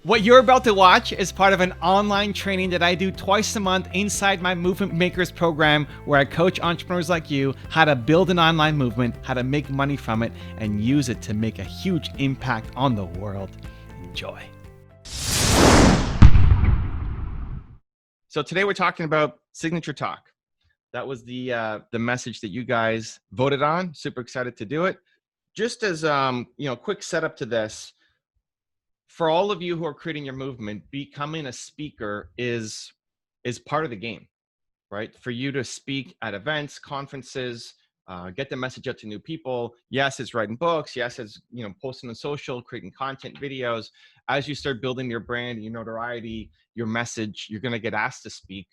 What you're about to watch is part of an online training that I do twice a month inside my Movement Makers program, where I coach entrepreneurs like you how to build an online movement, how to make money from it, and use it to make a huge impact on the world. Enjoy. So today we're talking about signature talk. That was the message that you guys voted on. Super excited to do it. Just as quick setup to this. For all of you who are creating your movement, becoming a speaker is part of the game, right? For you to speak at events, conferences, get the message out to new people. Yes, it's writing books. Yes, it's posting on social, creating content, videos. As you start building your brand, your notoriety, your message, you're going to get asked to speak.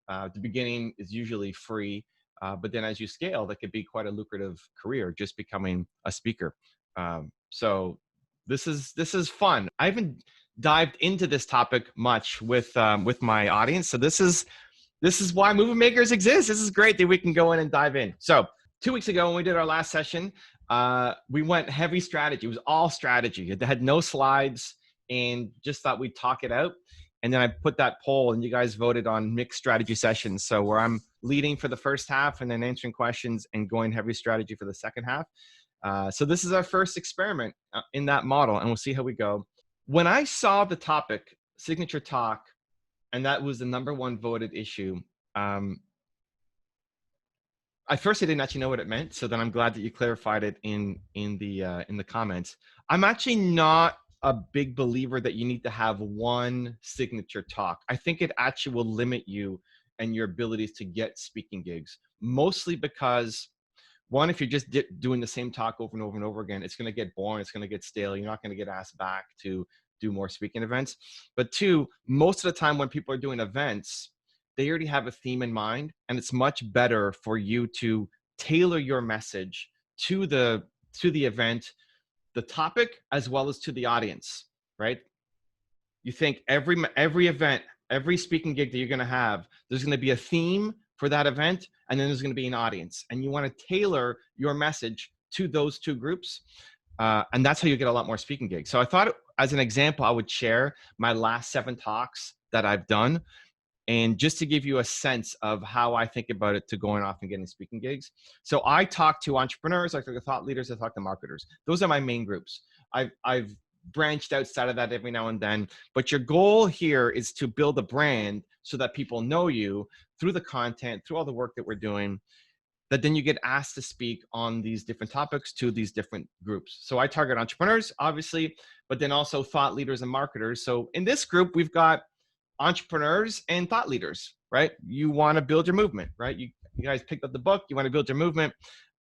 The beginning is usually free, but then as you scale, that could be quite a lucrative career, just becoming a speaker. So this is fun. I haven't dived into this topic much with my audience, so this is why Movement Makers exist. This is great that we can go in and dive in. So 2 weeks ago when we did our last session, we went heavy strategy. It was all strategy. It had no slides, and just thought we'd talk it out. And then I put that poll, and you guys voted on mixed strategy sessions. So where I'm leading for the first half and then answering questions and going heavy strategy for the second half. So this is our first experiment in that model, and we'll see how we go. When I saw the topic, signature talk, and that was the #1 voted issue, at first I didn't actually know what it meant. So then I'm glad that you clarified it in the comments. I'm actually not a big believer that you need to have one signature talk. I think it actually will limit you and your abilities to get speaking gigs, mostly because one, if you're just doing the same talk over and over and over again, it's going to get boring. It's going to get stale. You're not going to get asked back to do more speaking events. But two, most of the time when people are doing events, they already have a theme in mind, and it's much better for you to tailor your message to the event, the topic, as well as to the audience, right? You think every event, every speaking gig that you're going to have, there's going to be a theme for that event, and then there's going to be an audience, and you want to tailor your message to those two groups, and that's how you get a lot more speaking gigs. So I thought, as an example, I would share my last 7 talks that I've done, and just to give you a sense of how I think about it to going off and getting speaking gigs. So I talk to entrepreneurs, I talk to thought leaders, I talk to marketers. Those are my main groups. I've branched outside of that every now and then, but your goal here is to build a brand so that people know you through the content, through all the work that we're doing, that then you get asked to speak on these different topics to these different groups. So I target entrepreneurs, obviously, but then also thought leaders and marketers. So in this group, we've got entrepreneurs and thought leaders, right? You want to build your movement, right? You guys picked up the book, you want to build your movement.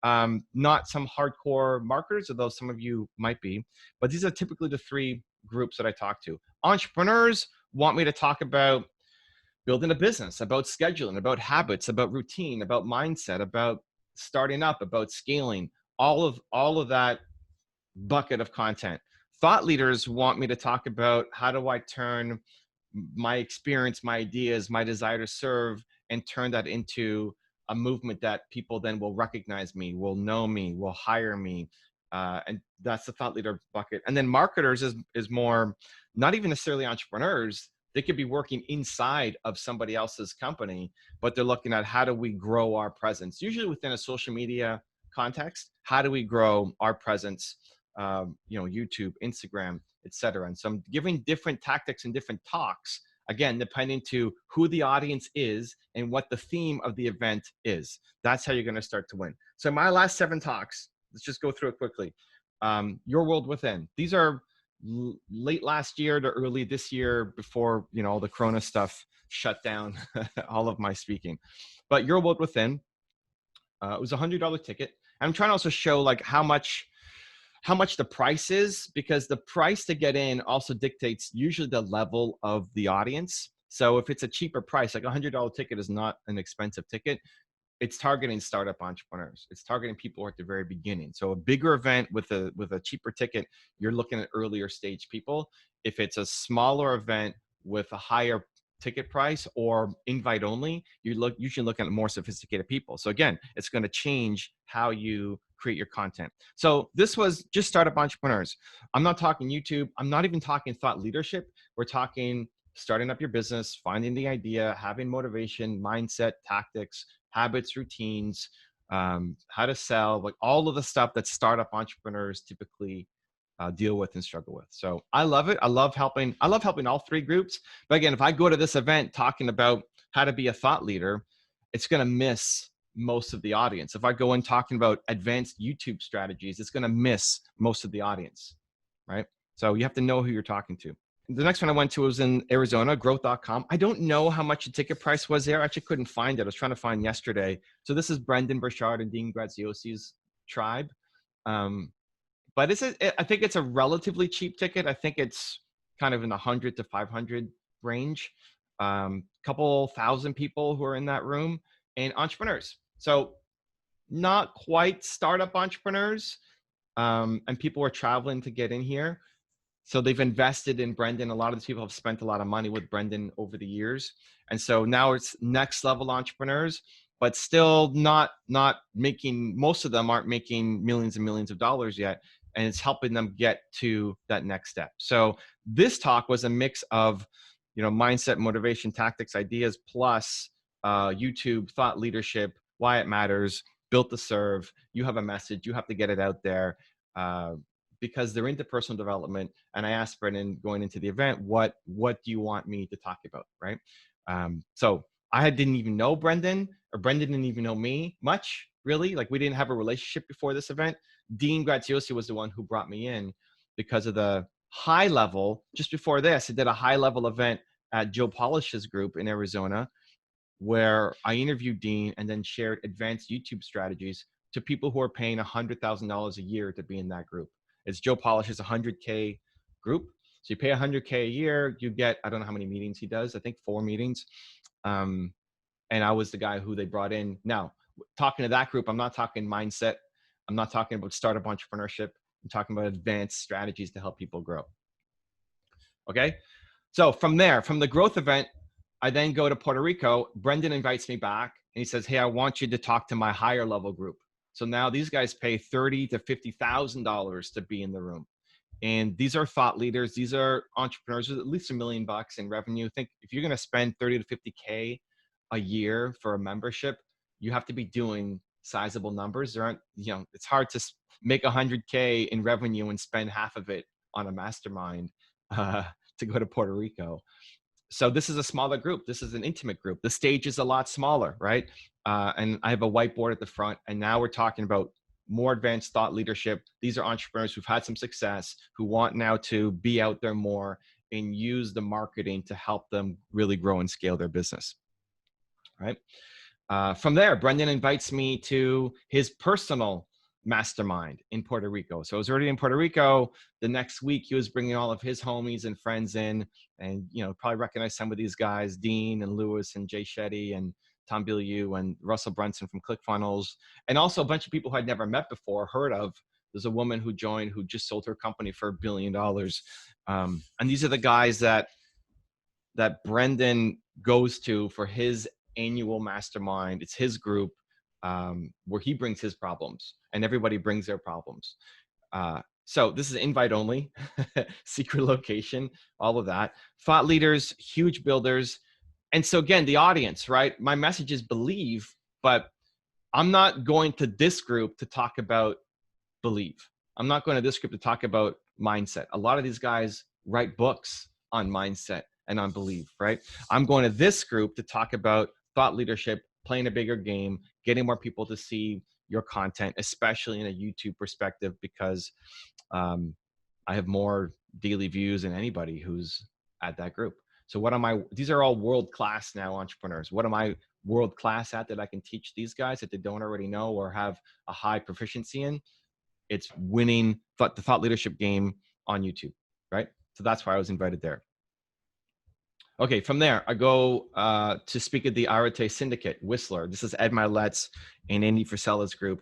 Not some hardcore marketers, although some of you might be, but these are typically the 3 groups that I talk to. Entrepreneurs want me to talk about building a business, about scheduling, about habits, about routine, about mindset, about starting up, about scaling, all of that bucket of content. Thought leaders want me to talk about how do I turn my experience, my ideas, my desire to serve, and turn that into a movement that people then will recognize me, will know me, will hire me. And that's the thought leader bucket. And then marketers is more, not even necessarily entrepreneurs. They could be working inside of somebody else's company, but they're looking at how do we grow our presence, usually within a social media context. How do we grow our presence? YouTube, Instagram, etc. And so I'm giving different tactics and different talks, again, depending to who the audience is and what the theme of the event is. That's how you're going to start to win. So my last 7 talks, let's just go through it quickly. Your World Within. These are late last year to early this year, before all the Corona stuff shut down all of my speaking. But Your World Within, it was a $100 ticket. I'm trying to also show like how much the price is, because the price to get in also dictates usually the level of the audience. So if it's a cheaper price, like $100 ticket is not an expensive ticket. It's targeting startup entrepreneurs. It's targeting people at the very beginning. So a bigger event with a cheaper ticket, you're looking at earlier stage people. If it's a smaller event with a higher ticket price or invite only, you usually look at more sophisticated people. So again, it's going to change how you create your content. So this was just startup entrepreneurs. I'm not talking YouTube. I'm not even talking thought leadership. We're talking starting up your business, finding the idea, having motivation, mindset, tactics, habits, routines, how to sell, like all of the stuff that startup entrepreneurs typically deal with and struggle with. So I love it. I love helping all three groups. But again, if I go to this event talking about how to be a thought leader, it's going to miss most of the audience. If I go in talking about advanced YouTube strategies, it's going to miss most of the audience, right? So you have to know who you're talking to. The next one I went to was in Arizona, growth.com. I don't know how much the ticket price was there. I actually couldn't find it. I was trying to find yesterday. So this is Brendon, Burchard, and Dean Graziosi's tribe. But I think it's a relatively cheap ticket. I think it's kind of in the 100 to 500 range. Couple thousand people who are in that room and entrepreneurs. So not quite startup entrepreneurs. And people are traveling to get in here. So they've invested in Brendon. A lot of these people have spent a lot of money with Brendon over the years. And so now it's next level entrepreneurs, but still not making, most of them aren't making millions and millions of dollars yet. And it's helping them get to that next step. So this talk was a mix of, mindset, motivation, tactics, ideas, plus YouTube, thought leadership, why it matters, built to serve. You have a message, you have to get it out there. Because they're into personal development. And I asked Brendon going into the event, what do you want me to talk about, right? So I didn't even know Brendon, or Brendon didn't even know me much, really. Like we didn't have a relationship before this event. Dean Graziosi was the one who brought me in because of the high level. Just before this, I did a high level event at Joe Polish's group in Arizona, where I interviewed Dean and then shared advanced YouTube strategies to people who are paying $100,000 a year to be in that group. It's Joe Polish's 100K group. So you pay 100K a year, you get, I don't know how many meetings he does. I think 4 meetings. And I was the guy who they brought in. Now, talking to that group, I'm not talking mindset. I'm not talking about startup entrepreneurship. I'm talking about advanced strategies to help people grow. Okay. So from there, from the growth event, I then go to Puerto Rico. Brendon invites me back and he says, hey, I want you to talk to my higher level group. So now these guys pay $30,000 to $50,000 to be in the room. And these are thought leaders. These are entrepreneurs with at least $1 million in revenue. Think if you're going to spend 30 to 50K a year for a membership, you have to be doing sizable numbers. There aren't, it's hard to make 100K in revenue and spend half of it on a mastermind to go to Puerto Rico. So this is a smaller group. This is an intimate group. The stage is a lot smaller, right? And I have a whiteboard at the front. And now we're talking about more advanced thought leadership. These are entrepreneurs who've had some success, who want now to be out there more and use the marketing to help them really grow and scale their business, right? From there, Brendon invites me to his personal mastermind in Puerto Rico. So I was already in Puerto Rico. The next week, he was bringing all of his homies and friends in, and probably recognize some of these guys: Dean and Lewis and Jay Shetty and Tom Bilyeu and Russell Brunson from ClickFunnels, and also a bunch of people who I'd never met before, heard of. There's a woman who joined who just sold her company for $1 billion, and these are the guys that Brendon goes to for his annual mastermind. It's his group where he brings his problems and everybody brings their problems. So this is invite only, secret location, all of that. Thought leaders, huge builders. And so again, the audience, right? My message is believe, but I'm not going to this group to talk about believe. I'm not going to this group to talk about mindset. A lot of these guys write books on mindset and on belief, right? I'm going to this group to talk about thought leadership, playing a bigger game, getting more people to see your content, especially in a YouTube perspective, because I have more daily views than anybody who's at that group. So these are all world-class now entrepreneurs. What am I world-class at that I can teach these guys that they don't already know or have a high proficiency in? It's winning the thought leadership game on YouTube, right? So that's why I was invited there. Okay, from there, I go to speak at the Arete Syndicate, Whistler. This is Ed Milet's and Andy Frisella's group.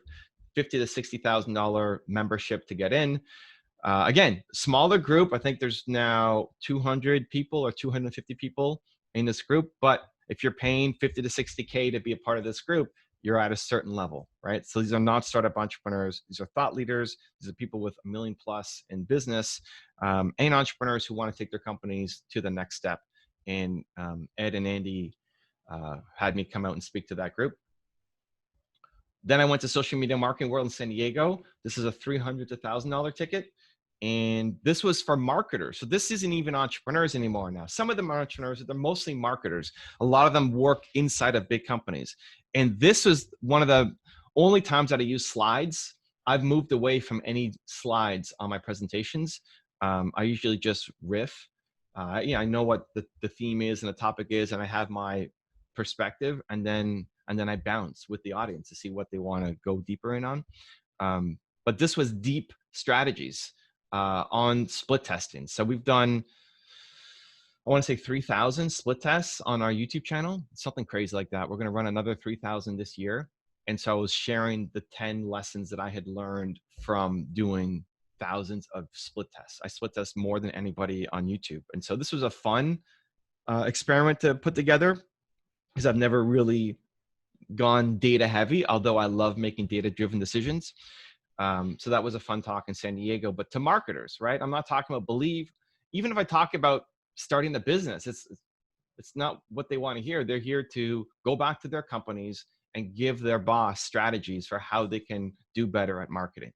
$50,000 to $60,000 membership to get in. Again, smaller group. I think there's now 200 people or 250 people in this group, but if you're paying 50 to 60K to be a part of this group, you're at a certain level, right? So these are not startup entrepreneurs. These are thought leaders. These are people with $1 million plus in business, and entrepreneurs who want to take their companies to the next step. And Ed and Andy had me come out and speak to that group. Then I went to Social Media Marketing World in San Diego. This is a $300 to $1,000 ticket. And this was for marketers. So this isn't even entrepreneurs anymore now. Some of them are entrepreneurs, they're mostly marketers. A lot of them work inside of big companies. And this was one of the only times that I use slides. I've moved away from any slides on my presentations. I usually just riff. I know what the theme is and the topic is, and I have my perspective, and then I bounce with the audience to see what they want to go deeper in on. But this was deep strategies on split testing. So we've done, I want to say 3,000 split tests on our YouTube channel, something crazy like that. We're going to run another 3,000 this year. And so I was sharing the 10 lessons that I had learned from doing thousands of split tests. I split test more than anybody on YouTube. And so this was a fun experiment to put together, because I've never really gone data heavy, although I love making data driven decisions. So that was a fun talk in San Diego. But to marketers, right? I'm not talking about believe. Even if I talk about starting a business, it's not what they want to hear. They're here to go back to their companies and give their boss strategies for how they can do better at marketing.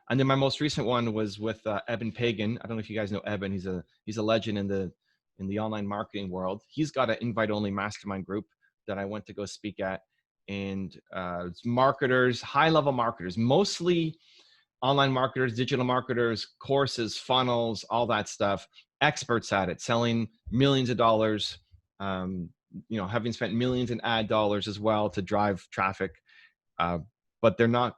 And then my most recent one was with Eben Pagan. I don't know if you guys know Eben. He's a legend in the online marketing world. He's got an invite-only mastermind group that I went to go speak at. And it's marketers, high-level marketers, mostly online marketers, digital marketers, courses, funnels, all that stuff, experts at it, selling millions of dollars, having spent millions in ad dollars as well to drive traffic. But they're not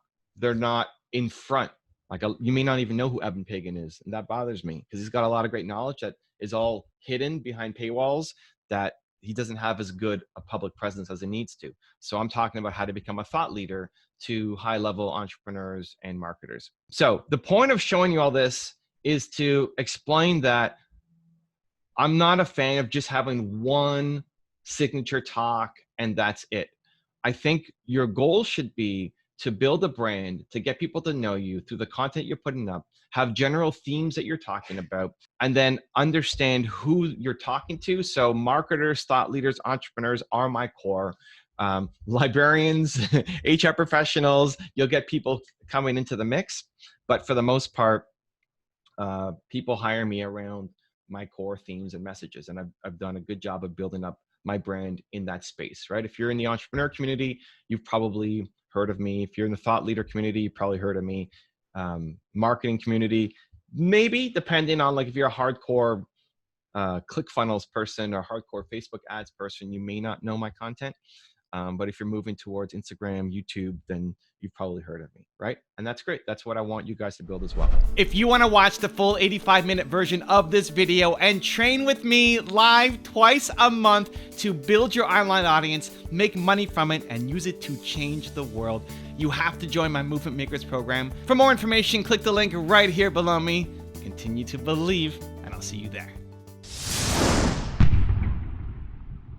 in front. Like you may not even know who Eben Pagan is. And that bothers me, because he's got a lot of great knowledge that is all hidden behind paywalls that he doesn't have as good a public presence as he needs to. So I'm talking about how to become a thought leader to high-level entrepreneurs and marketers. So the point of showing you all this is to explain that I'm not a fan of just having one signature talk and that's it. I think your goal should be to build a brand, to get people to know you through the content you're putting up, have general themes that you're talking about, and then understand who you're talking to. So marketers, thought leaders, entrepreneurs are my core. Librarians, HR professionals, you'll get people coming into the mix. But for the most part, people hire me around my core themes and messages. And I've done a good job of building up my brand in that space, right? If you're in the entrepreneur community, you've probably heard of me. If you're in the thought leader community, you probably heard of me. Marketing community, maybe, depending on, like, if you're a hardcore ClickFunnels person or hardcore Facebook ads person, you may not know my content. But if you're moving towards Instagram, YouTube, then you've probably heard of me, right? And that's great. That's what I want you guys to build as well. If you want to watch the full 85-minute version of this video and train with me live twice a month to build your online audience, make money from it, and use it to change the world, you have to join my Movement Makers program. For more information, click the link right here below me. Continue to believe, and I'll see you there.